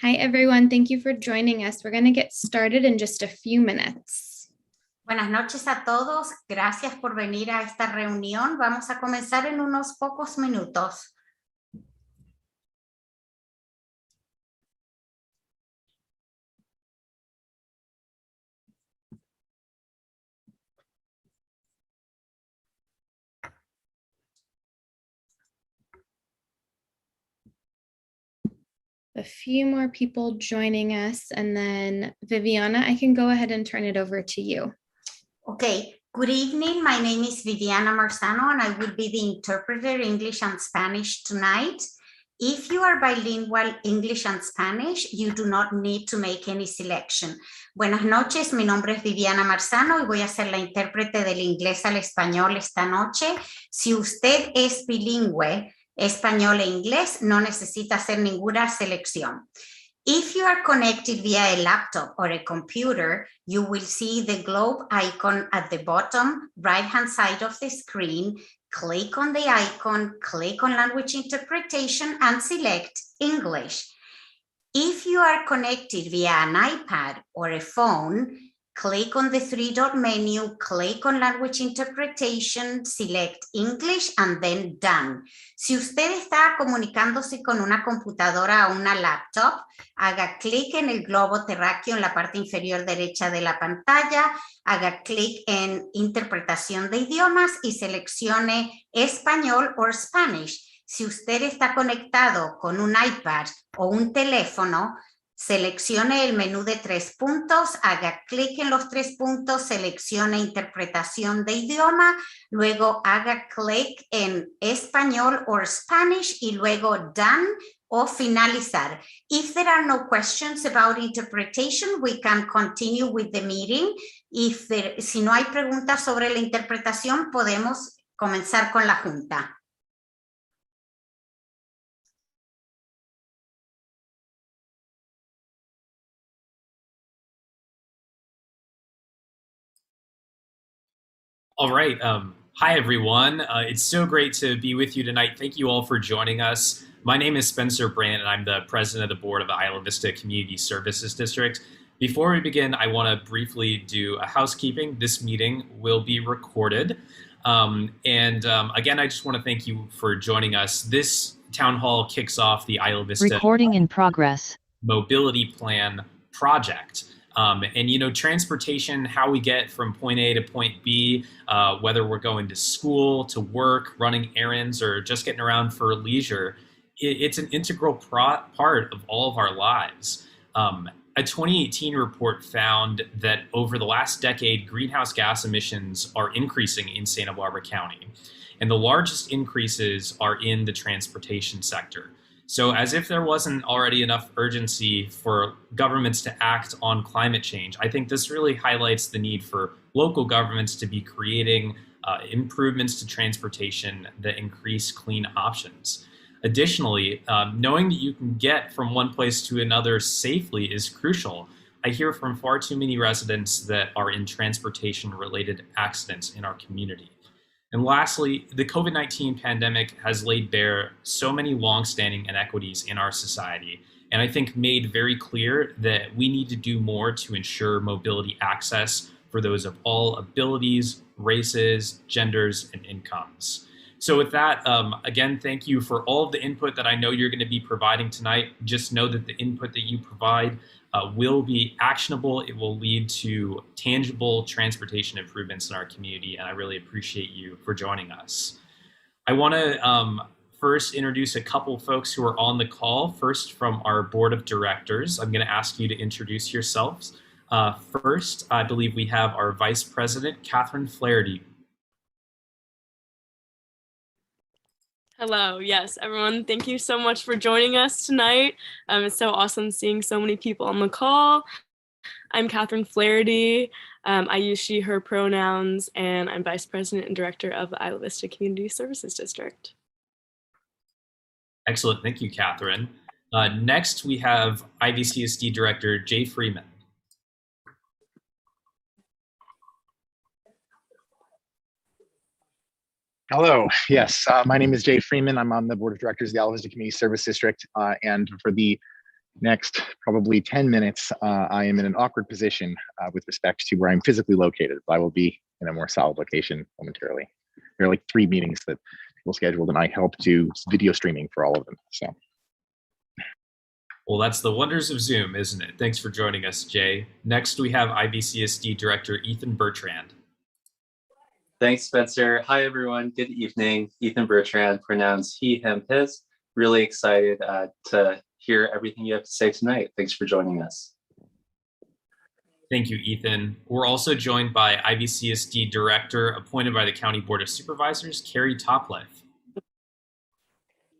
Hi, everyone. Thank you for joining us. We're going to get started in just a few minutes. Buenas noches a todos. Gracias por venir a esta reunión. Vamos a comenzar en unos pocos minutos. A few more people joining us, and then Viviana, I can go ahead and turn it over to you. Okay. Good evening. My name is Viviana Marzano, and I will be the interpreter English and Spanish tonight. If you are bilingual English and Spanish, you do not need to make any selection. Buenas noches, mi nombre es Viviana Marzano y voy a ser la intérprete del inglés al español esta noche. Si usted es bilingüe, español e inglés, no necesita hacer ninguna selección. If you are connected via a laptop or a computer, you will see the globe icon at the bottom right-hand side of the screen. Click on the icon, click on language interpretation, and select English. If you are connected via an iPad or a phone, click on the three-dot menu, click on language interpretation, select English, and then done. Si usted está comunicándose con una computadora o una laptop, haga clic en el globo terráqueo en la parte inferior derecha de la pantalla, haga clic en interpretación de idiomas y seleccione español o Spanish. Si usted está conectado con un iPad o un teléfono, seleccione el menú de 3 puntos, haga clic en los 3 puntos, seleccione interpretación de idioma, luego haga clic en español o Spanish y luego done o finalizar. If there are no questions about interpretation, we can continue with the meeting. Si no hay preguntas sobre la interpretación, podemos comenzar con la junta. All right. Hi, everyone. It's so great to be with you tonight. Thank you all for joining us. My name is Spencer Brandt, and I'm the president of the board of the Isla Vista Community Services District. Before we begin, I want to briefly do a housekeeping. This meeting will be recorded. Again, I just want to thank you for joining us. This town hall kicks off the Isla Vista Recording in progress. Mobility Plan project. Transportation, how we get from point A to point B, whether we're going to school, to work, running errands, or just getting around for leisure, it's an integral part of all of our lives. A 2018 report found that over the last decade, greenhouse gas emissions are increasing in Santa Barbara County, and the largest increases are in the transportation sector. So as if there wasn't already enough urgency for governments to act on climate change, I think this really highlights the need for local governments to be creating improvements to transportation that increase clean options. Additionally, knowing that you can get from one place to another safely is crucial. I hear from far too many residents that are in transportation-related accidents in our community. And lastly, the COVID-19 pandemic has laid bare so many longstanding inequities in our society, and I think made very clear that we need to do more to ensure mobility access for those of all abilities, races, genders, and incomes. So with that, again, thank you for all of the input that I know you're going to be providing tonight. Just know that the input that you provide will be actionable. It will lead to tangible transportation improvements in our community, and I really appreciate you for joining us. I want to first introduce a couple folks who are on the call. First, from our board of directors, I'm going to ask you to introduce yourselves. First, I believe we have our vice president, Catherine Flaherty. Hello, yes, everyone. Thank you so much for joining us tonight. It's so awesome seeing so many people on the call. I'm Catherine Flaherty. I use she, her pronouns, and I'm Vice President and Director of the Isla Vista Community Services District. Excellent. Thank you, Catherine. Next, we have Csd Director Jay Freeman. Hello. Yes, my name is Jay Freeman. I'm on the board of directors of the Isla Vista Community Service District, and for the next probably 10 minutes, I am in an awkward position with respect to where I'm physically located, but I will be in a more solid location momentarily. There are like 3 meetings that people scheduled, and I help do video streaming for all of them. So, well, that's the wonders of Zoom, isn't it? Thanks for joining us, Jay. Next, we have IVCSD Director Ethan Bertrand. Thanks, Spencer. Hi, everyone. Good evening. Ethan Bertrand, pronounced he, him, his. Really excited to hear everything you have to say tonight. Thanks for joining us. Thank you, Ethan. We're also joined by IVCSD Director appointed by the County Board of Supervisors, Carrie Topliff.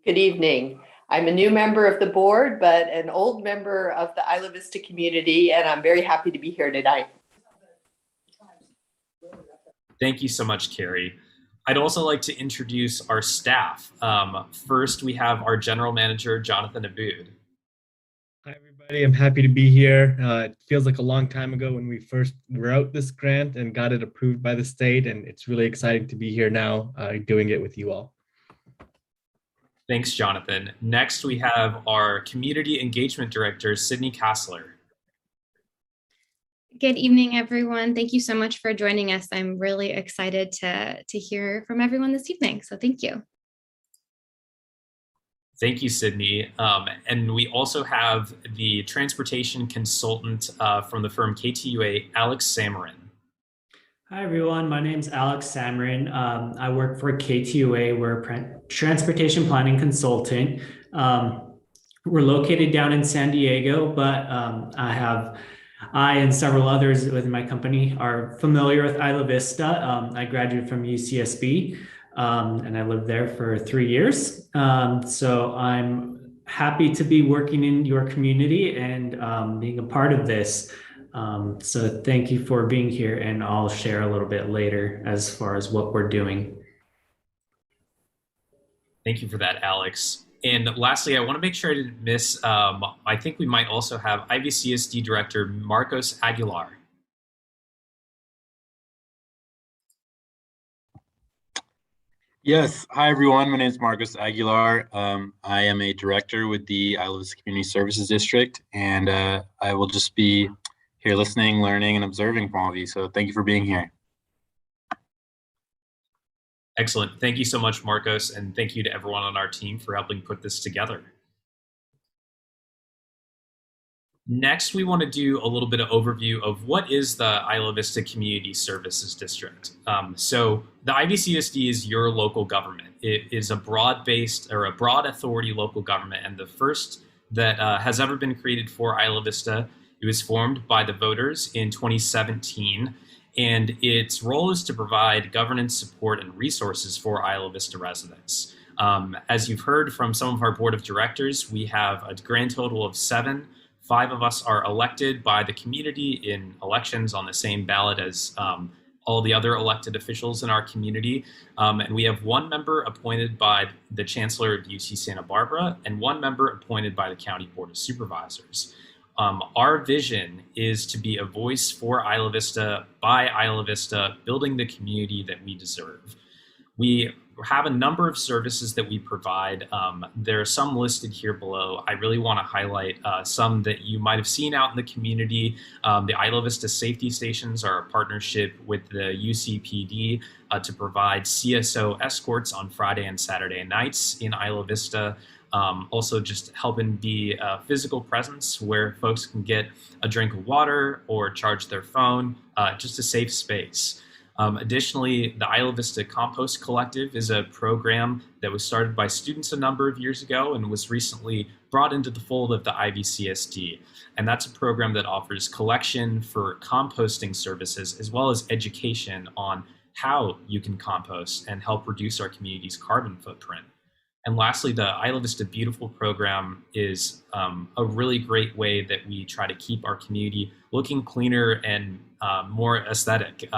Good evening. I'm a new member of the board, but an old member of the Isla Vista community, and I'm very happy to be here tonight. Thank you so much, Carrie. I'd also like to introduce our staff. First, we have our General Manager, Jonathan Aboud. Hi, everybody. I'm happy to be here. It feels like a long time ago when we first wrote this grant and got it approved by the state, and it's really exciting to be here now doing it with you all. Thanks, Jonathan. Next, we have our Community Engagement Director, Sydney Casler. Good evening, everyone. Thank you so much for joining us. I'm really excited to hear from everyone this evening, so thank you. Thank you, Sydney. And we also have the transportation consultant from the firm KTUA, Alex Samarin. Hi, everyone. My name is Alex Samarin. I work for KTUA. We're a transportation planning consultant. We're located down in San Diego, but I and several others within my company are familiar with Isla Vista. I graduated from UCSB, and I lived there for 3 years. So I'm happy to be working in your community and being a part of this. So thank you for being here, and I'll share a little bit later as far as what we're doing. Thank you for that, Alex. And lastly, I want to make sure I didn't miss, I think we might also have IVCSD Director Marcos Aguilar. Yes. Hi, everyone. My name is Marcos Aguilar. I am a director with the Isla Vista Community Services District, and I will just be here listening, learning, and observing from all of you. So thank you for being here. Excellent. Thank you so much, Marcos, and thank you to everyone on our team for helping put this together. Next, we want to do a little bit of overview of what is the Isla Vista Community Services District. So the IVCSD is your local government. It is a broad-based or a broad authority local government, and the first that has ever been created for Isla Vista. It was formed by the voters in 2017, and its role is to provide governance support and resources for Isla Vista residents. As you've heard from some of our board of directors, we have a grand total of 7. 5 of us are elected by the community in elections on the same ballot as all the other elected officials in our community. And we have 1 member appointed by the Chancellor of UC Santa Barbara and 1 member appointed by the County Board of Supervisors. Our vision is to be a voice for Isla Vista, by Isla Vista, building the community that we deserve. We have a number of services that we provide. There are some listed here below. I really want to highlight some that you might have seen out in the community. The Isla Vista Safety Stations are a partnership with the UCPD to provide CSO escorts on Friday and Saturday nights in Isla Vista. Also just helping be a physical presence where folks can get a drink of water or charge their phone, just a safe space. Additionally, the Isla Vista Compost Collective is a program that was started by students a number of years ago and was recently brought into the fold of the IVCSD. And that's a program that offers collection for composting services, as well as education on how you can compost and help reduce our community's carbon footprint. And lastly, the Isla Vista Beautiful program is a really great way that we try to keep our community looking cleaner and more aesthetic.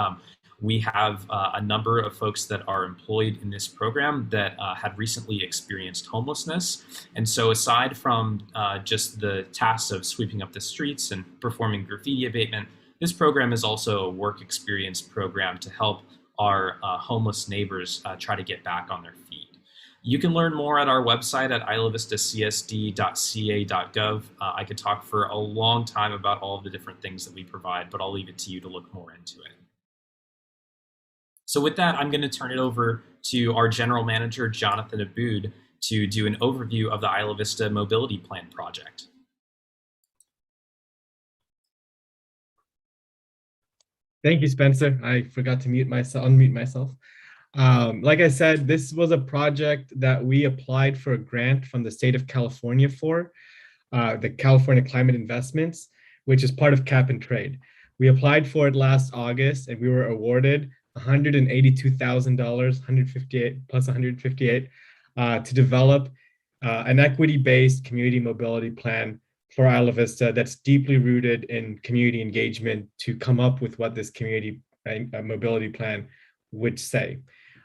We have a number of folks that are employed in this program that had recently experienced homelessness. And so aside from just the tasks of sweeping up the streets and performing graffiti abatement, this program is also a work experience program to help our homeless neighbors try to get back on their feet. You can learn more at our website at islavistacsd.ca.gov. I could talk for a long time about all of the different things that we provide, but I'll leave it to you to look more into it. So with that, I'm going to turn it over to our General Manager, Jonathan Aboud, to do an overview of the Isla Vista Mobility Plan project. Thank you, Spencer. I forgot to unmute myself. Like I said, this was a project that we applied for a grant from the state of California for, the California Climate Investments, which is part of Cap and Trade. We applied for it last August and we were awarded $182,000, 158 plus 158, to develop an equity-based community mobility plan for Isla Vista that's deeply rooted in community engagement to come up with what this community mobility plan would say.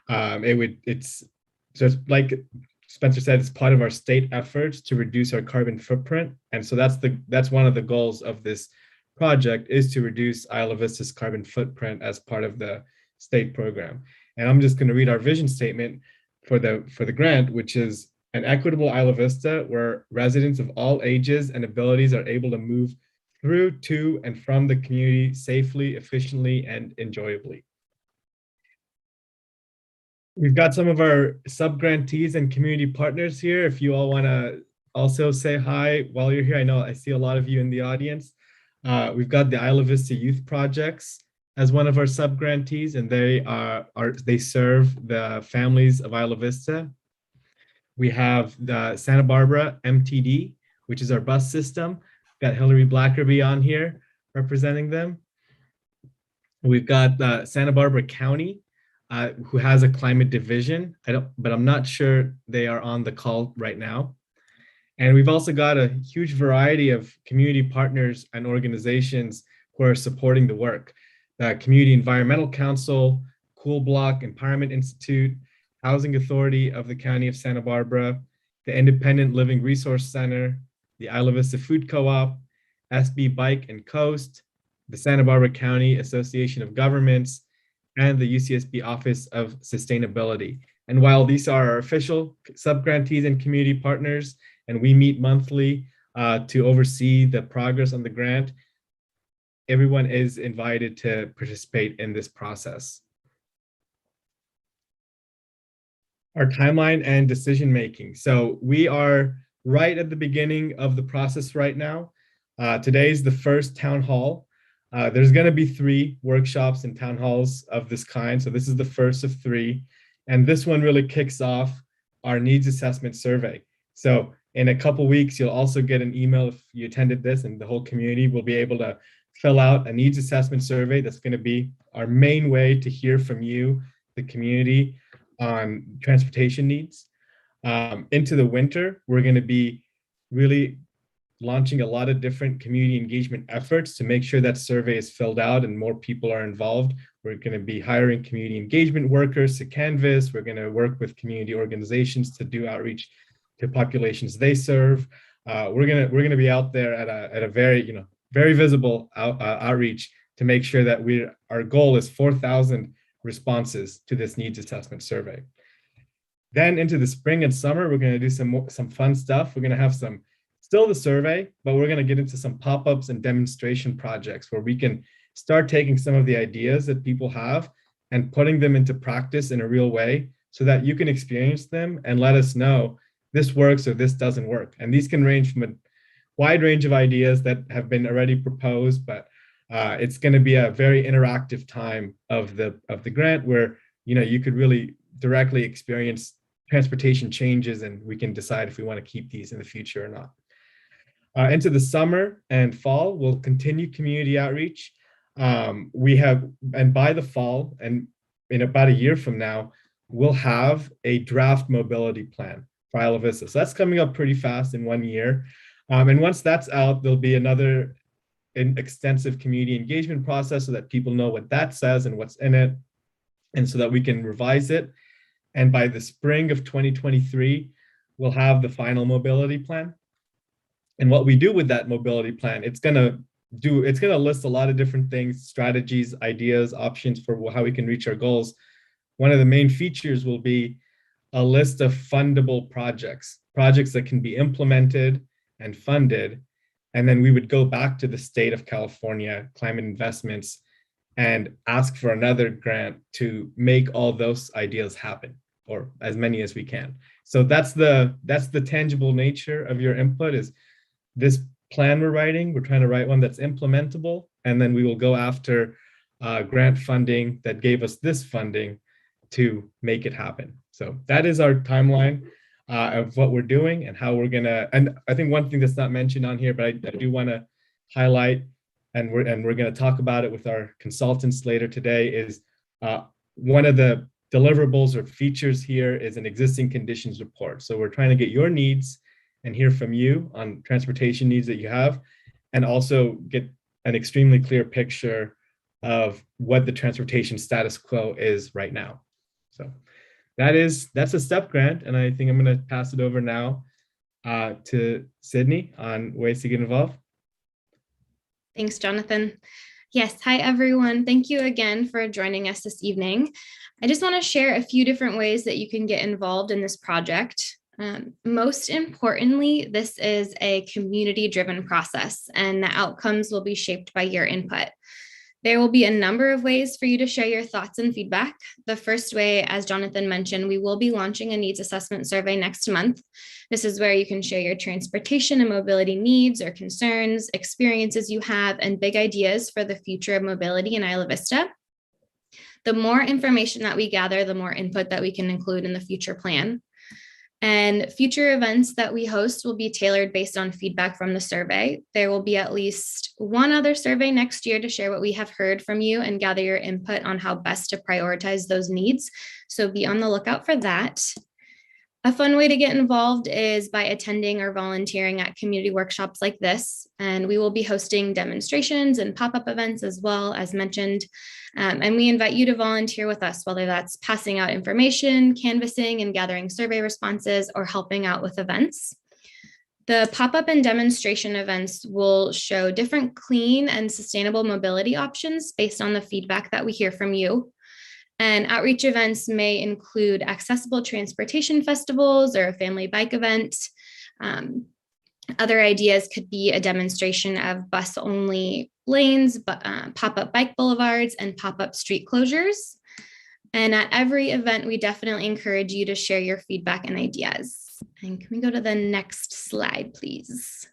It's just like Spencer said, it's part of our state efforts to reduce our carbon footprint. And so that's one of the goals of this project, is to reduce Isla Vista's carbon footprint as part of the state program. And I'm just going to read our vision statement for the grant, which is an equitable Isla Vista where residents of all ages and abilities are able to move through, to, and from the community safely, efficiently, and enjoyably. We've got some of our sub-grantees and community partners here. If you all want to also say hi while you're here, I know I see a lot of you in the audience. We've got the Isla Vista Youth Projects as one of our sub-grantees, and they serve the families of Isla Vista. We have the Santa Barbara MTD, which is our bus system. Got Hillary Blackerby on here representing them. We've got Santa Barbara County, who has a climate division, but I'm not sure they are on the call right now. And we've also got a huge variety of community partners and organizations who are supporting the work. The Community Environmental Council, Cool Block Empowerment Institute, Housing Authority of the County of Santa Barbara, the Independent Living Resource Center, the Isla Vista Food Co-op, SB Bike and Coast, the Santa Barbara County Association of Governments, and the UCSB Office of Sustainability. And while these are our official sub-grantees and community partners, and we meet monthly to oversee the progress on the grant, everyone is invited to participate in this process. Our timeline and decision making. So we are right at the beginning of the process right now. Today is the first town hall. There's going to be 3 workshops and town halls of this kind. So this is the first of 3. And this one really kicks off our needs assessment survey. So in a couple weeks, you'll also get an email if you attended this, and the whole community will be able to fill out a needs assessment survey. That's going to be our main way to hear from you, the community, on transportation needs. Into the winter, we're going to be really launching a lot of different community engagement efforts to make sure that survey is filled out and more people are involved. We're going to be hiring community engagement workers to canvass. We're going to work with community organizations to do outreach to populations they serve. We're going to be out there at a very very visible outreach to make sure that our goal is 4,000 responses to this needs assessment survey. Then into the spring and summer, we're going to do some fun stuff. We're going to have still the survey, but we're going to get into some pop-ups and demonstration projects where we can start taking some of the ideas that people have and putting them into practice in a real way so that you can experience them and let us know this works or this doesn't work. And these can range from a wide range of ideas that have been already proposed, but it's going to be a very interactive time of the grant where you could really directly experience transportation changes, and we can decide if we want to keep these in the future or not. Into the summer and fall, we'll continue community outreach. And by the fall, and in about a year from now, we'll have a draft mobility plan for Isla Vista. So that's coming up pretty fast in 1 year. And once that's out, there'll be another extensive community engagement process so that people know what that says and what's in it, and so that we can revise it. And by the spring of 2023, we'll have the final mobility plan. And what we do with that mobility plan, it's going to list a lot of different things, strategies, ideas, options for how we can reach our goals. One of the main features will be a list of fundable projects that can be implemented and funded. And then we would go back to the state of California Climate Investments and ask for another grant to make all those ideas happen, or as many as we can. So that's the tangible nature of your input, is this plan we're writing. We're trying to write one that's implementable, and then we will go after grant funding that gave us this funding to make it happen. So that is our timeline of what we're doing and how we're gonna. And I think one thing that's not mentioned on here, but I do want to highlight, and we're going to talk about it with our consultants later today, is one of the deliverables or features here is an existing conditions report. So we're trying to get your needs and hear from you on transportation needs that you have, and also get an extremely clear picture of what the transportation status quo is right now. So that's a STEP grant, and I think I'm going to pass it over now to Sydney on ways to get involved. Thanks, Jonathan. Yes, hi everyone. Thank you again for joining us this evening. I just want to share a few different ways that you can get involved in this project. Most importantly, this is a community-driven process, and the outcomes will be shaped by your input. There will be a number of ways for you to share your thoughts and feedback. The first way, as Jonathan mentioned, we will be launching a needs assessment survey next month. This is where you can share your transportation and mobility needs or concerns, experiences you have, and big ideas for the future of mobility in Isla Vista. The more information that we gather, the more input that we can include in the future plan. And future events that we host will be tailored based on feedback from the survey. There will be at least one other survey next year to share what we have heard from you and gather your input on how best to prioritize those needs. So be on the lookout for that. A fun way to get involved is by attending or volunteering at community workshops like this. And we will be hosting demonstrations and pop-up events as well, as mentioned. And we invite you to volunteer with us, whether that's passing out information, canvassing and gathering survey responses, or helping out with events. The pop-up and demonstration events will show different clean and sustainable mobility options based on the feedback that we hear from you. And outreach events may include accessible transportation festivals or a family bike event. Other ideas could be a demonstration of bus-only lanes, pop-up bike boulevards, and pop-up street closures. And at every event, we definitely encourage you to share your feedback and ideas. And can we go to the next slide, please?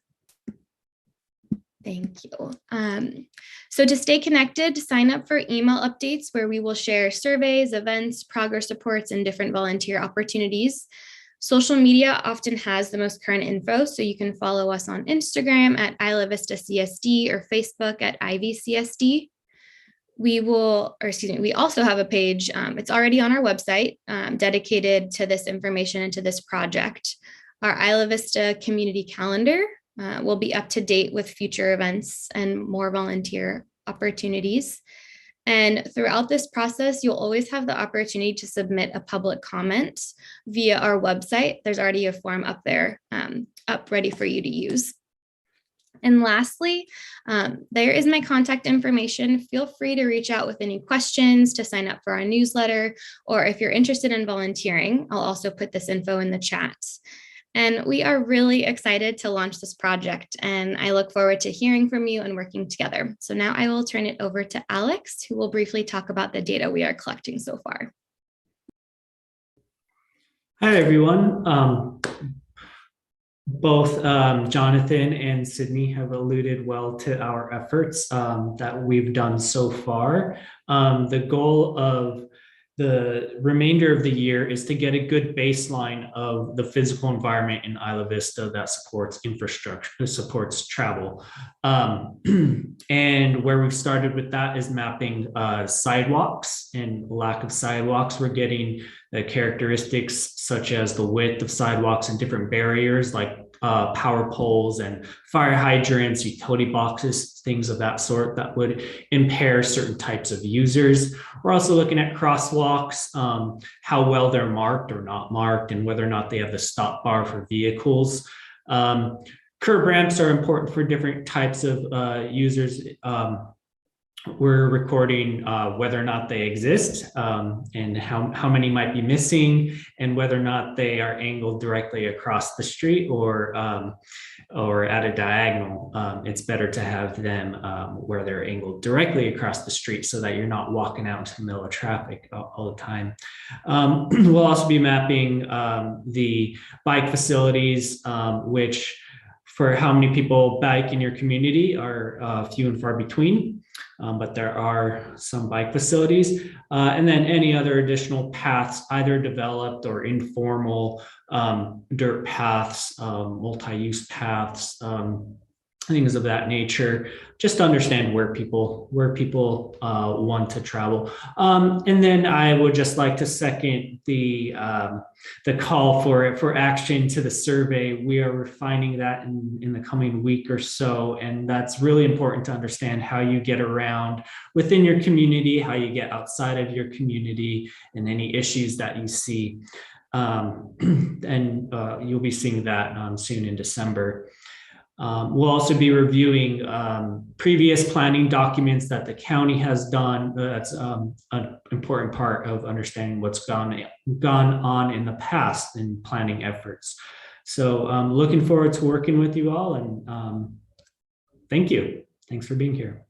Thank you. So to stay connected, sign up for email updates where we will share surveys, events, progress reports, and different volunteer opportunities. Social media often has the most current info, so you can follow us on Instagram at Isla Vista CSD or Facebook at IVCSD. We also have a page, it's already on our website, dedicated to this information and to this project. Our Isla Vista community calendar will be up to date with future events and more volunteer opportunities. And throughout this process, you'll always have the opportunity to submit a public comment via our website. There's already a form up there, up ready for you to use. And lastly, there is my contact information. Feel free to reach out with any questions, to sign up for our newsletter, or if you're interested in volunteering, I'll also put this info in the chat. And we are really excited to launch this project, and I look forward to hearing from you and working together. So now I will turn it over to Alex, who will briefly talk about the data we are collecting so far. Hi, everyone. Both Jonathan and Sydney have alluded well to our efforts that we've done so far. The goal of the remainder of the year is to get a good baseline of the physical environment in Isla Vista that supports infrastructure, that supports travel. And where we've started with that is mapping sidewalks, and lack of sidewalks. We're getting the characteristics such as the width of sidewalks and different barriers like power poles and fire hydrants, utility boxes, things of that sort that would impair certain types of users. We're also looking at crosswalks, how well they're marked or not marked, and whether or not they have the stop bar for vehicles. Curb ramps are important for different types of users. we're recording whether or not they exist, and how many might be missing, and whether or not they are angled directly across the street or at a diagonal. It's better to have them where they're angled directly across the street so that you're not walking out into the middle of traffic all the time. We'll also be mapping the bike facilities, which for how many people bike in your community are few and far between. But there are some bike facilities, and then any other additional paths, either developed or informal, dirt paths, multi-use paths, things of that nature, just to understand where people want to travel. And then I would just like to second the call for action to the survey. We are refining that in the coming week or so, and that's really important to understand how you get around within your community, how you get outside of your community, and any issues that you see. And you'll be seeing that soon in December. We'll also be reviewing previous planning documents that the county has done. That's an important part of understanding what's gone on in the past in planning efforts. So looking forward to working with you all, and thank you. Thanks for being here.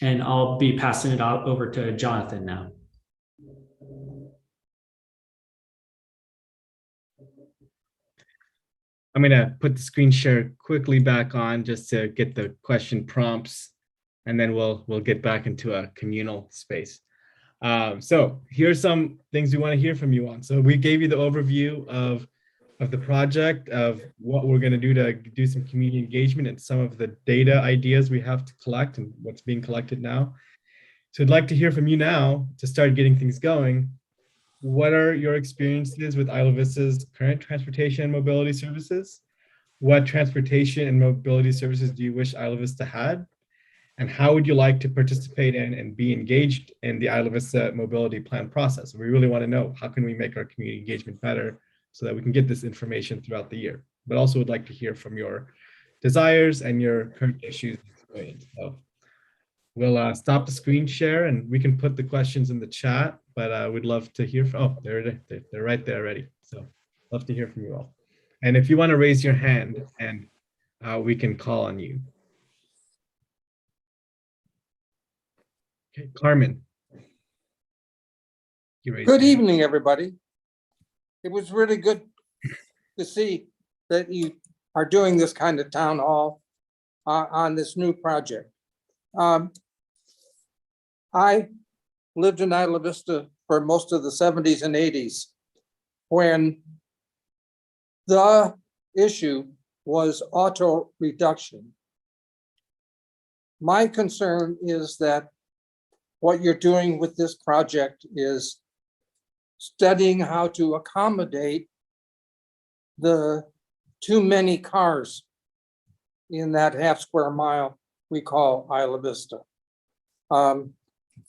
And I'll be passing it over to Jonathan now. I'm going to put the screen share quickly back on just to get the question prompts, and then we'll get back into a communal space. So here's some things we want to hear from you on. So we gave you the overview of the project, of what we're going to do some community engagement, and some of the data ideas we have to collect and what's being collected now. So I'd like to hear from you now to start getting things going. What are your experiences with Isla Vista's current transportation and mobility services? What transportation and mobility services do you wish Isla Vista had? And how would you like to participate in and be engaged in the Isla Vista mobility plan process? We really want to know, how can we make our community engagement better so that we can get this information throughout the year? But also would like to hear from your desires and your current issues and experience. So we'll stop the screen share, and we can put the questions in the chat, but we'd love to hear from, oh, they're right there already. So love to hear from you all. And if you want to raise your hand, and we can call on you. Okay, Carmen. Good evening, everybody. It was really good to see that you are doing this kind of town hall on this new project. I lived in Isla Vista for most of the 70s and 80s when the issue was auto reduction. My concern is that what you're doing with this project is studying how to accommodate the too many cars in that half square mile we call Isla Vista.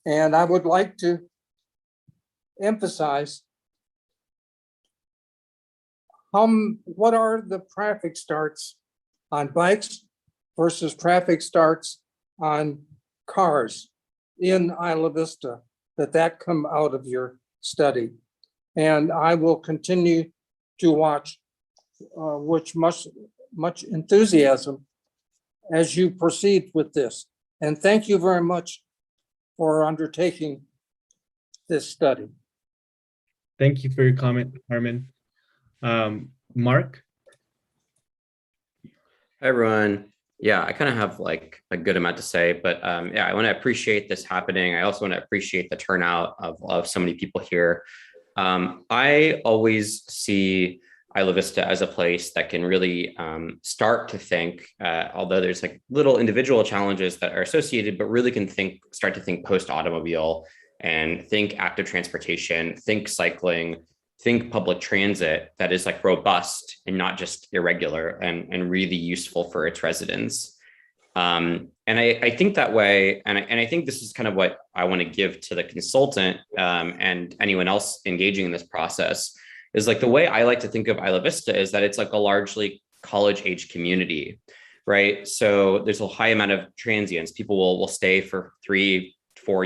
And I would like to emphasize what are the traffic starts on bikes versus traffic starts on cars in Isla Vista, that come out of your study. And I will continue to watch with much enthusiasm as you proceed with this. And thank you very much for undertaking this study. Thank you for your comment, Carmen. Mark? Hi, everyone. Yeah, I kind of have like a good amount to say, but yeah, I want to appreciate this happening. I also want to appreciate the turnout of so many people here. I always see Isla Vista as a place that can really start to think, although there's like little individual challenges that are associated, but really can start to think post-automobile and think active transportation, think cycling, think public transit that is like robust and not just irregular and really useful for its residents. And I think that way, and I think this is kind of what I want to give to the consultant and anyone else engaging in this process, is like the way I like to think of Isla Vista is that it's like a largely college-age community right? So there's a high amount of transients. People will stay for 3-4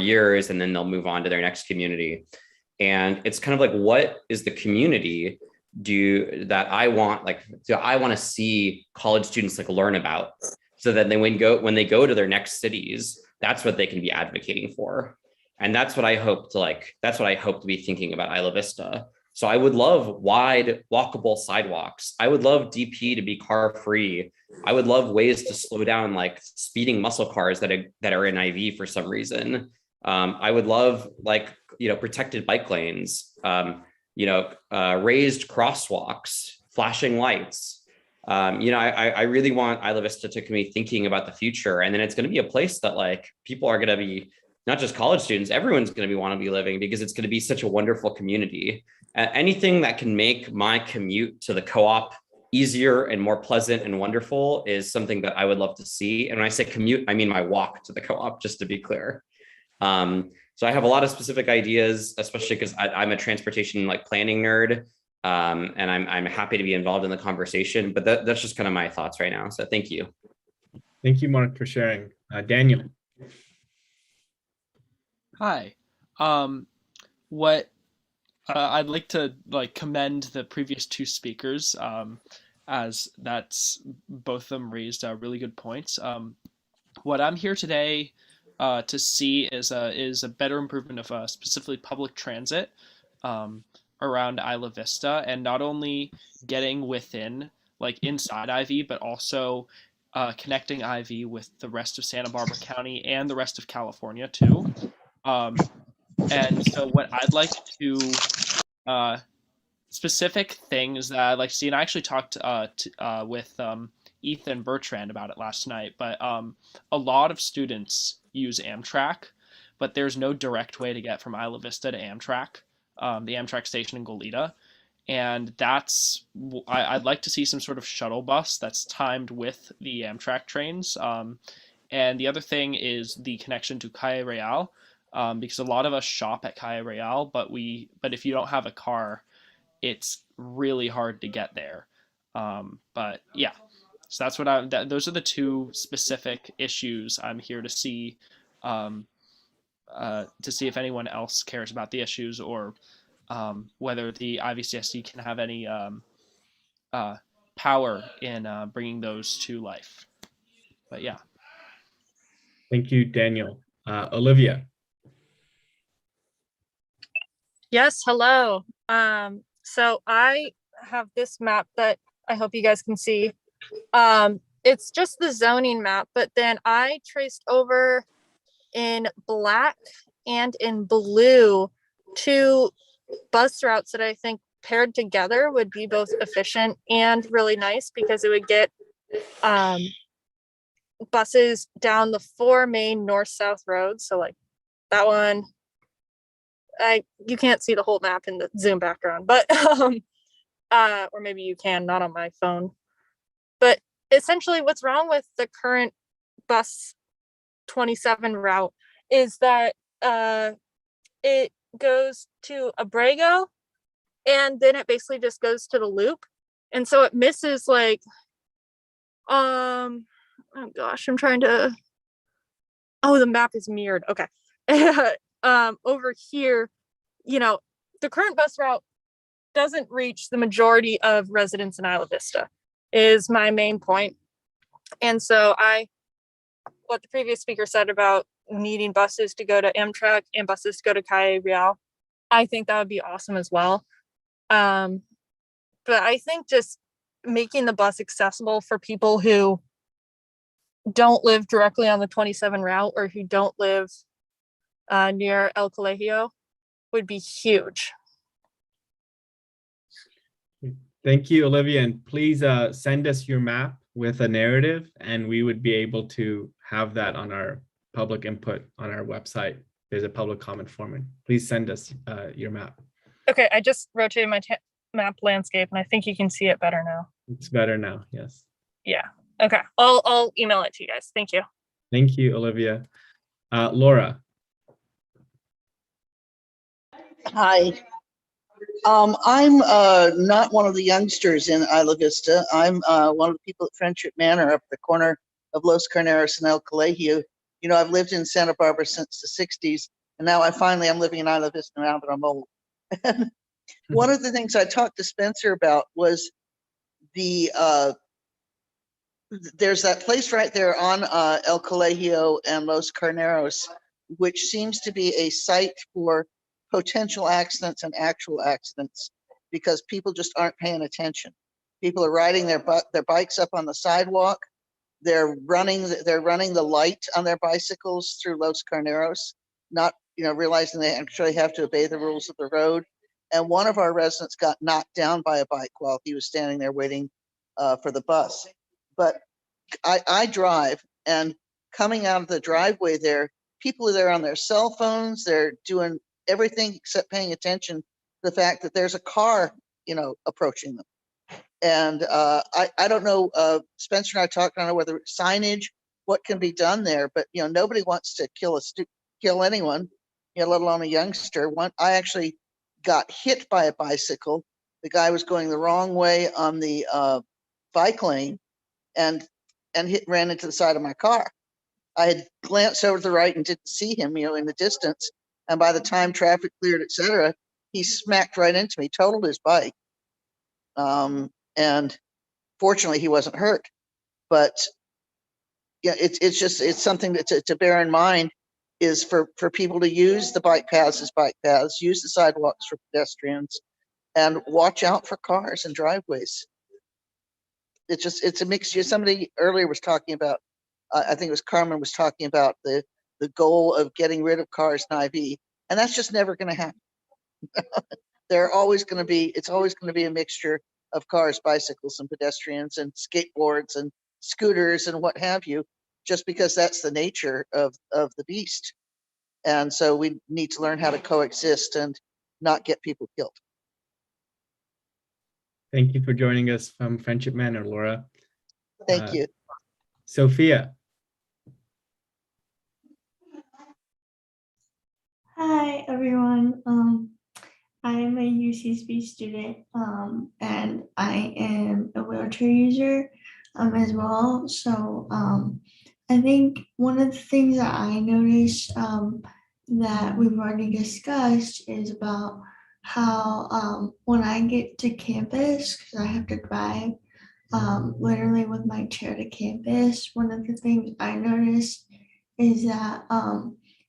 years and then they'll move on to their next community. And it's kind of like, what is the community that I want, like, so I want to see college students like learn about, so that when they go to their next cities, that's what they can be advocating for. And that's what I hope to be thinking about Isla Vista. So I would love wide walkable sidewalks. I would love DP to be car free. I would love ways to slow down like speeding muscle cars that are in IV for some reason. I would love protected bike lanes, raised crosswalks, flashing lights. I really want Isla Vista to be thinking about the future. And then it's going to be a place that like people are going to be, not just college students, everyone's going to want to be living, because it's going to be such a wonderful community. Anything that can make my commute to the co-op easier and more pleasant and wonderful is something that I would love to see. And when I say commute, I mean my walk to the co-op, just to be clear. So I have a lot of specific ideas, especially because I'm a transportation planning nerd, and I'm happy to be involved in the conversation. But that's just kind of my thoughts right now. So thank you. Thank you, Mark, for sharing. Daniel. Hi. I'd like to commend the previous two speakers, as that's both of them raised really good points. What I'm here today to see is a better improvement of specifically public transit around Isla Vista, and not only getting within inside IV, but also connecting IV with the rest of Santa Barbara County and the rest of California too. And so what I'd like to specific things that I'd like to see, and I actually talked with Ethan Bertrand about it last night, but a lot of students use Amtrak, but there's no direct way to get from Isla Vista to Amtrak, the Amtrak station in Goleta. And I'd like to see some sort of shuttle bus that's timed with the Amtrak trains. And the other thing is the connection to Calle Real, because a lot of us shop at Calle Real, but if you don't have a car, it's really hard to get there. But yeah, so that's what those are the two specific issues I'm here to see if anyone else cares about the issues, or whether the IVCSD can have any power in bringing those to life. But yeah. Thank you, Daniel. Olivia. Yes, hello. So I have this map that I hope you guys can see. It's just the zoning map, but then I traced over in black and in blue two bus routes that I think paired together would be both efficient and really nice, because it would get buses down the 4 main north-south roads. So like that one, you can't see the whole map in the Zoom background, but or maybe you can, not on my phone. But essentially what's wrong with the current bus 27 route is that it goes to Abrego and then it basically just goes to the loop. And so it misses oh gosh, I'm trying to, the map is mirrored. Okay. Over here, the current bus route doesn't reach the majority of residents in Isla Vista, is my main point. And so what the previous speaker said about needing buses to go to Amtrak and buses to go to Calle Real, I think that would be awesome as well. But I think just making the bus accessible for people who don't live directly on the 27 route, or who don't live near El Colegio, would be huge. Thank you, Olivia. And please send us your map with a narrative, and we would be able to have that on our public input on our website. There's a public comment form, and please send us your map. Okay, I just rotated my map landscape, and I think you can see it better now. It's better now, yes. Yeah, okay, I'll email it to you guys. Thank you. Thank you, Olivia. Laura. Hi. I'm not one of the youngsters in Isla Vista. I'm one of the people at Friendship Manor up the corner of Los Carneros and El Colegio. You know, I've lived in Santa Barbara since the 60s, and now I'm living in Isla Vista now that I'm old. One of the things I talked to Spencer about was there's that place right there on El Colegio and Los Carneros, which seems to be a site for potential accidents and actual accidents because people just aren't paying attention. People are riding their bikes up on the sidewalk. They're running the light on their bicycles through Los Carneros, not realizing they actually have to obey the rules of the road. And one of our residents got knocked down by a bike while he was standing there waiting for the bus. But I drive, and coming out of the driveway there, people are there on their cell phones. They're doing everything except paying attention to the fact that there's a car, approaching them. And I don't know, Spencer and I talked, I don't know whether signage, what can be done there, but nobody wants to kill anyone, let alone a youngster. I actually got hit by a bicycle. The guy was going the wrong way on the bike lane and ran into the side of my car. I had glanced over to the right and didn't see him, in the distance. And by the time traffic cleared, etc., he smacked right into me, totaled his bike. And fortunately, he wasn't hurt. But yeah, it's something that to bear in mind is for people to use the bike paths as bike paths, use the sidewalks for pedestrians, and watch out for cars and driveways. It's a mixture. Somebody earlier was talking about, I think it was Carmen was talking about the goal of getting rid of cars and IV, and that's just never going to happen. It's always going to be a mixture of cars, bicycles, and pedestrians, and skateboards, and scooters, and what have you, just because that's the nature of the beast. And so we need to learn how to coexist and not get people killed. Thank you for joining us from Friendship Manor, Laura. Thank you. Sophia. Hi, everyone. I am a UCSB student, and I am a wheelchair user as well. So I think one of the things that I noticed that we've already discussed is about how when I get to campus, because I have to drive literally with my chair to campus, one of the things I noticed is that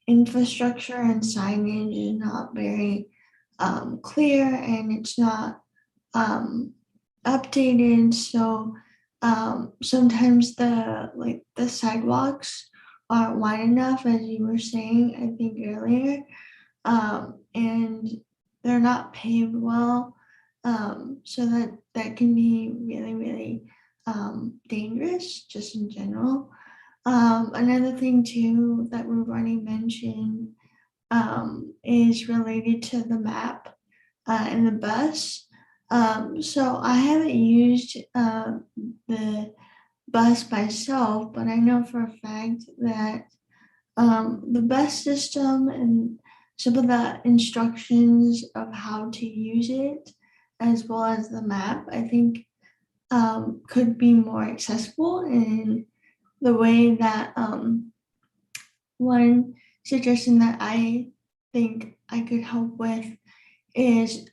infrastructure and signage is not very clear, and it's not updated. So sometimes the sidewalks aren't wide enough, as you were saying, I think earlier, and they're not paved well. So that can be really, really dangerous just in general. Another thing too that we've already mentioned is related to the map and the bus. So I haven't used the bus myself, but I know for a fact that the bus system and some of the instructions of how to use it, as well as the map, I think could be more accessible in the way that one suggestion that I think I could help with is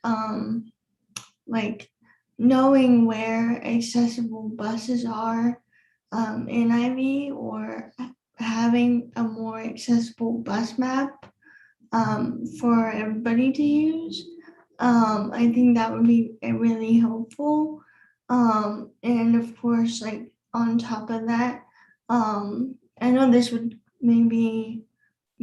like knowing where accessible buses are in IV, or having a more accessible bus map for everybody to use. I think that would be really helpful. And of course, like on top of that, I know this would maybe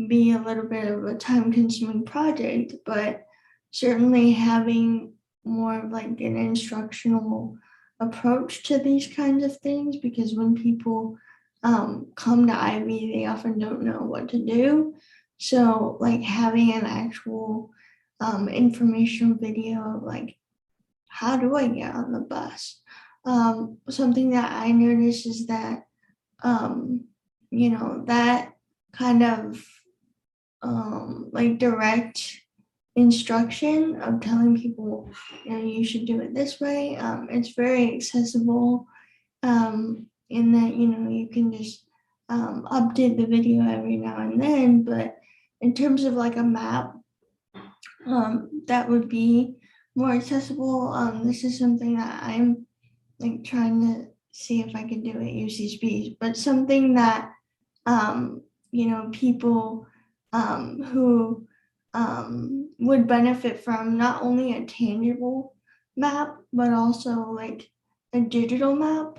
be a little bit of a time-consuming project, but certainly having more of like an instructional approach to these kinds of things, because when people come to IV, they often don't know what to do. So like having an actual informational video of like, how do I get on the bus? Something that I noticed is that that kind of like direct instruction of telling people, you should do it this way. It's very accessible in that, you can just update the video every now and then. But in terms of like a map, that would be more accessible. This is something that I'm like trying to see if I can do at UCSB, but something that people who would benefit from not only a tangible map, but also like a digital map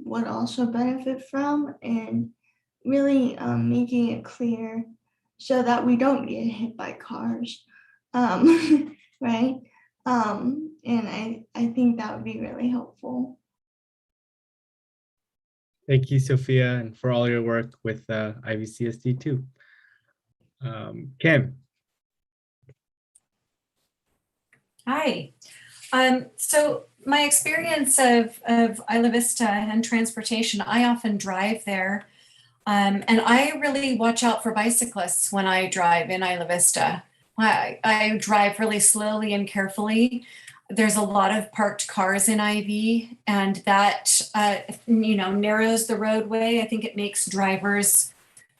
would also benefit from, and really making it clear so that we don't get hit by cars, right? And I think that would be really helpful. Thank you, Sophia, and for all your work with IVCSD too. Kim. Hi. So my experience of Isla Vista and transportation, I often drive there. And I really watch out for bicyclists when I drive in Isla Vista. I drive really slowly and carefully. There's a lot of parked cars in IV, and that narrows the roadway. I think it makes drivers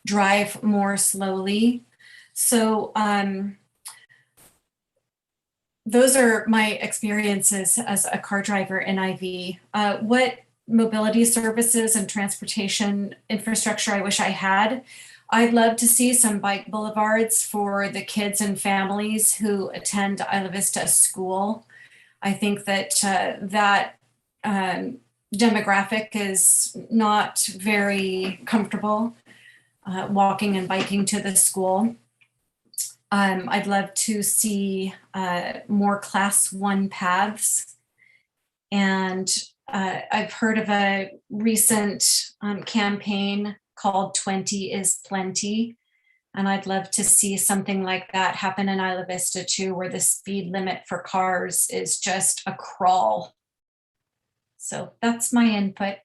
drive more slowly. So those are my experiences as a car driver in IV. What mobility services and transportation infrastructure I wish I had? I'd love to see some bike boulevards for the kids and families who attend Isla Vista School. I think that that demographic is not very comfortable walking and biking to the school. I'd love to see more Class 1 paths. And I've heard of a recent campaign called 20 is Plenty. And I'd love to see something like that happen in Isla Vista too, where the speed limit for cars is just a crawl. So that's my input.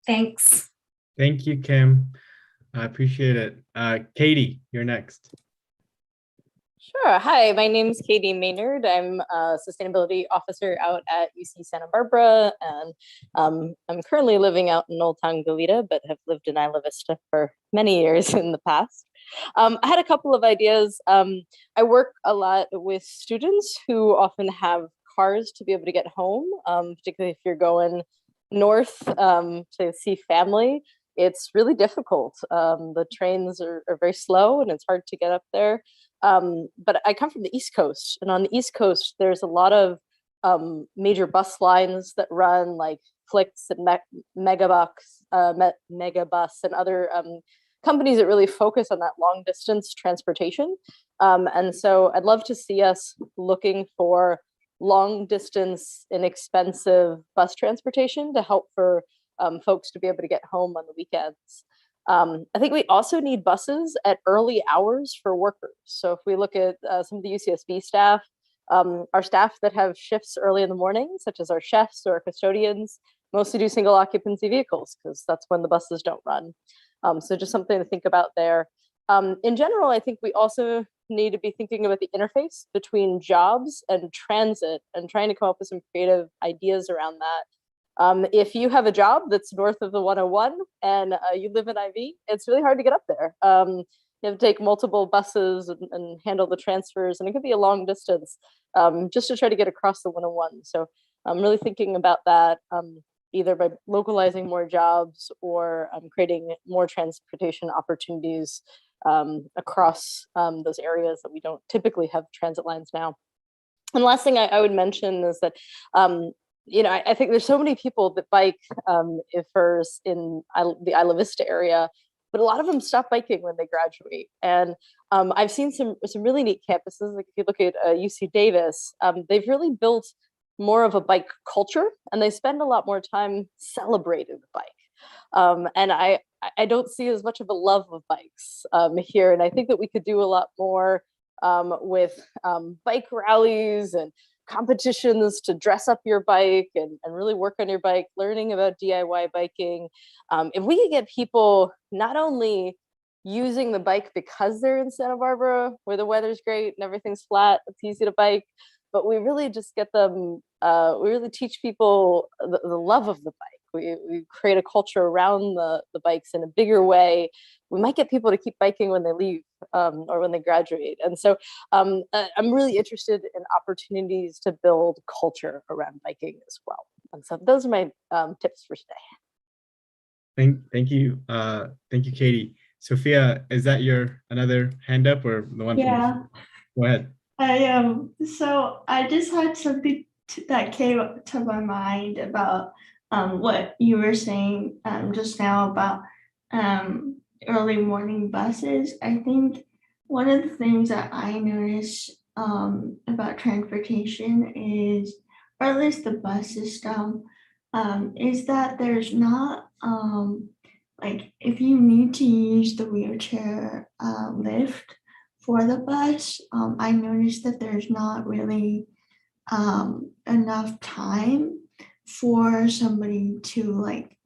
Thanks. Thank you, Kim. I appreciate it. Katie, you're next. Sure. Hi, my name is Katie Maynard. I'm a sustainability officer out at UC Santa Barbara, and I'm currently living out in Old Town Goleta, but have lived in Isla Vista for many years in the past. I had a couple of ideas. I work a lot with students who often have cars to be able to get home, particularly if you're going north to see family. It's really difficult. The trains are very slow and it's hard to get up there. But I come from the East Coast, and on the East Coast, there's a lot of major bus lines that run, like Flix and Megabus and other companies that really focus on that long distance transportation. And so I'd love to see us looking for long distance, inexpensive bus transportation to help for folks to be able to get home on the weekends. I think we also need buses at early hours for workers. So if we look at some of the UCSB staff, our staff that have shifts early in the morning, such as our chefs or custodians, mostly do single occupancy vehicles because that's when the buses don't run. So just something to think about there. In general, I think we also need to be thinking about the interface between jobs and transit and trying to come up with some creative ideas around that. If you have a job that's north of the 101 and you live in IV, it's really hard to get up there. You have to take multiple buses and handle the transfers, and it could be a long distance just to try to get across the 101. So I'm really thinking about that either by localizing more jobs or creating more transportation opportunities across those areas that we don't typically have transit lines now. And the last thing I would mention is that I think there's so many people that bike IFers in the Isla Vista area, but a lot of them stop biking when they graduate. And I've seen some really neat campuses. Like if you look at UC Davis, they've really built more of a bike culture, and they spend a lot more time celebrating the bike. And I don't see as much of a love of bikes here. And I think that we could do a lot more with bike rallies and competitions to dress up your bike and really work on your bike, learning about DIY biking. If we could get people not only using the bike because they're in Santa Barbara, where the weather's great and everything's flat, it's easy to bike. But we really just get them, we really teach people the love of the bike. We create a culture around the bikes in a bigger way. We might get people to keep biking when they leave or when they graduate. And so I'm really interested in opportunities to build culture around biking as well. And so those are my tips for today. Thank you. Thank you, Katie. Sophia, is that your another hand up or the one? Yeah. Go ahead. So I just had something that came to my mind about what you were saying just now about early morning buses. I think one of the things that I notice about transportation is, or at least the bus system, is that there's not like if you need to use the wheelchair lift for the bus, I noticed that there's not really enough time for somebody to like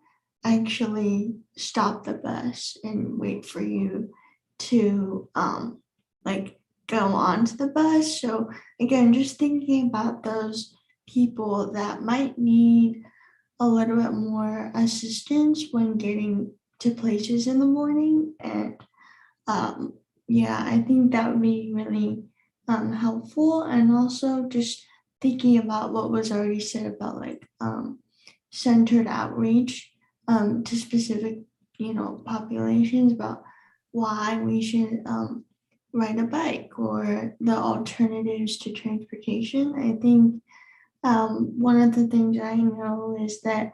actually stop the bus and wait for you to like go onto the bus. So again, just thinking about those people that might need a little bit more assistance when getting to places in the morning. And yeah, I think that would be really helpful. And also just thinking about what was already said about like centered outreach to specific, populations about why we should ride a bike or the alternatives to transportation. I think one of the things I know is that,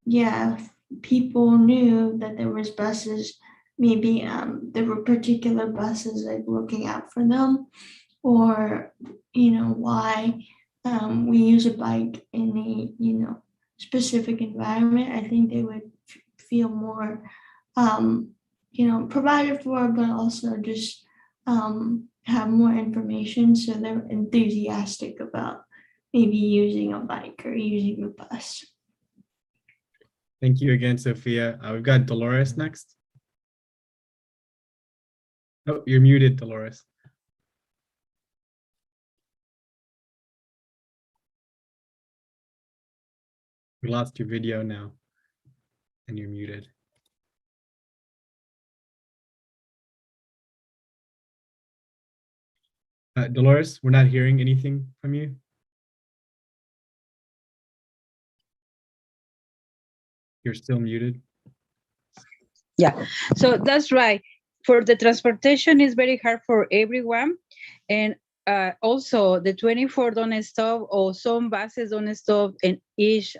if people knew that there was buses, maybe there were particular buses like looking out for them, or why we use a bike in a specific environment. I think they would feel more provided for, but also just have more information, so they're enthusiastic about maybe using a bike or using a bus. Thank you again, Sophia. We've got Dolores next. Oh, you're muted, Dolores. We lost your video now, and you're muted. Dolores, we're not hearing anything from you. You're still muted. Yeah, so that's right. For the transportation, it's very hard for everyone. And also the 24 don't stop, or some buses don't stop in each